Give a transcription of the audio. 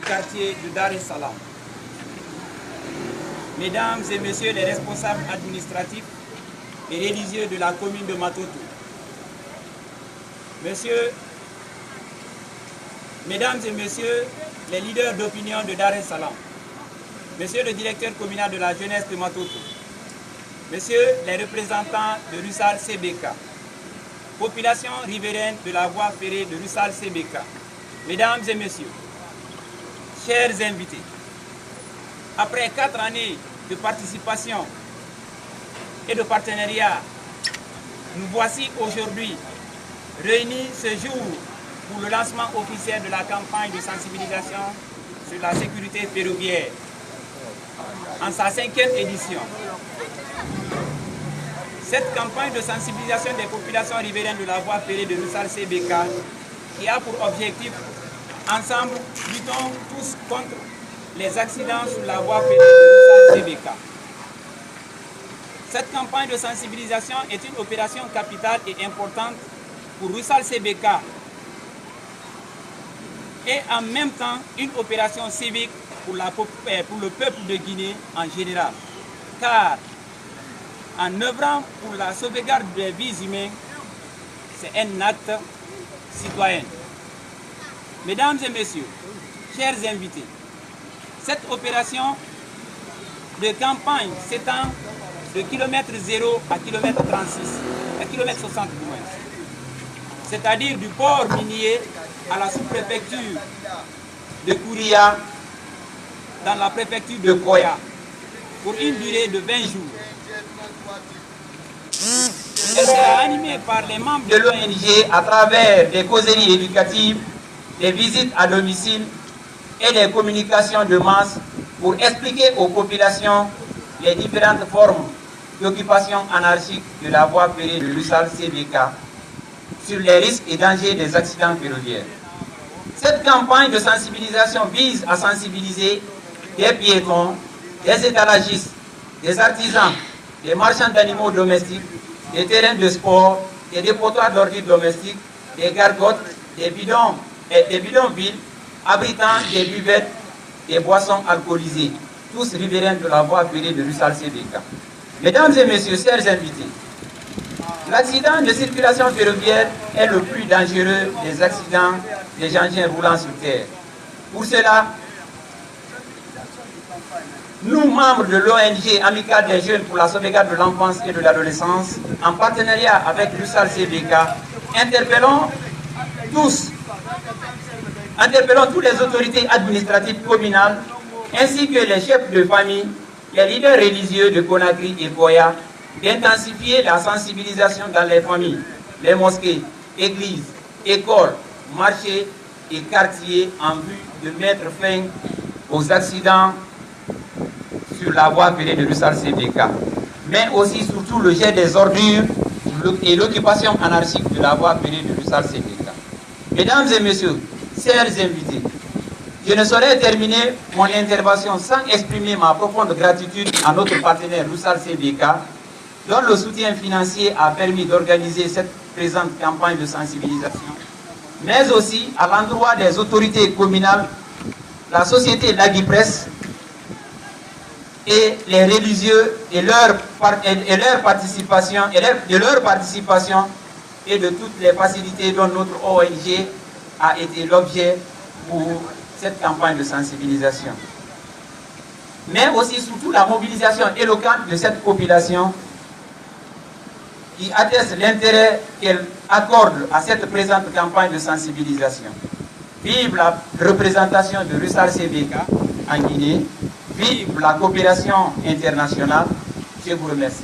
quartier de Dar es Salaam, Mesdames et Messieurs les responsables administratifs et religieux de la commune de Matoto, Mesdames et Messieurs les leaders d'opinion de Dar es Salaam, Monsieur le directeur communal de la jeunesse de Matoto, Messieurs les représentants de Russal CBK, population riveraine de la voie ferrée de Russal CBK, Mesdames et Messieurs, chers invités, après 4 années de participation et de partenariat, nous voici aujourd'hui réunis ce jour pour le lancement officiel de la campagne de sensibilisation sur la sécurité ferroviaire en sa 5e édition. Cette campagne de sensibilisation des populations riveraines de la voie ferrée de Russal CBK qui a pour objectif, ensemble, luttons tous contre les accidents sur la voie ferrée de Russal CBK. Cette campagne de sensibilisation est une opération capitale et importante pour Russal CBK et en même temps une opération civique pour le peuple de Guinée en général. Car en œuvrant pour la sauvegarde des vies humaines, c'est un acte citoyen. Mesdames et Messieurs, chers invités, cette opération de campagne s'étend de kilomètre 0 à kilomètre 36, à kilomètre 60 moins, c'est-à-dire du port minier à la sous-préfecture de Kouria dans la préfecture de Koya pour une durée de 20 jours. Elle sera animée par les membres de l'ONG à travers des causeries éducatives, des visites à domicile et des communications de masse pour expliquer aux populations les différentes formes d'occupation anarchique de la voie ferrée de Russal CBK sur les risques et dangers des accidents ferroviaires. Cette campagne de sensibilisation vise à sensibiliser des piétons, des étalagistes, des artisans, des marchands d'animaux domestiques, des terrains de sport, des dépotoirs d'ordures domestiques, des gargotes, des bidonvilles abritant des buvettes, des boissons alcoolisées, tous riverains de la voie ferrée de Russal CBK. Mesdames et Messieurs, chers invités, l'accident de circulation ferroviaire est le plus dangereux des accidents des engins roulant sur terre. Pour cela, nous, membres de l'ONG Amicale des jeunes pour la sauvegarde de l'enfance et de l'adolescence, en partenariat avec Russal CBK, interpellons toutes les autorités administratives communales, ainsi que les chefs de famille, les leaders religieux de Conakry et Koya, d'intensifier la sensibilisation dans les familles, les mosquées, églises, écoles, marchés et quartiers en vue de mettre fin aux accidents sur la voie ferrée de Russal CBK, mais aussi surtout le jet des ordures et l'occupation anarchique de la voie ferrée de Russal CBK. Mesdames et Messieurs, chers invités, je ne saurais terminer mon intervention sans exprimer ma profonde gratitude à notre partenaire Russal CBK, dont le soutien financier a permis d'organiser cette présente campagne de sensibilisation, mais aussi à l'endroit des autorités communales, la société Lagui-Presse et les religieux et leur participation et de toutes les facilités dont notre ONG a été l'objet pour cette campagne de sensibilisation. Mais aussi surtout la mobilisation éloquente de cette population qui atteste l'intérêt qu'elle accorde à cette présente campagne de sensibilisation. Vive la représentation de Russal CBK en Guinée, vive la coopération internationale. Je vous remercie.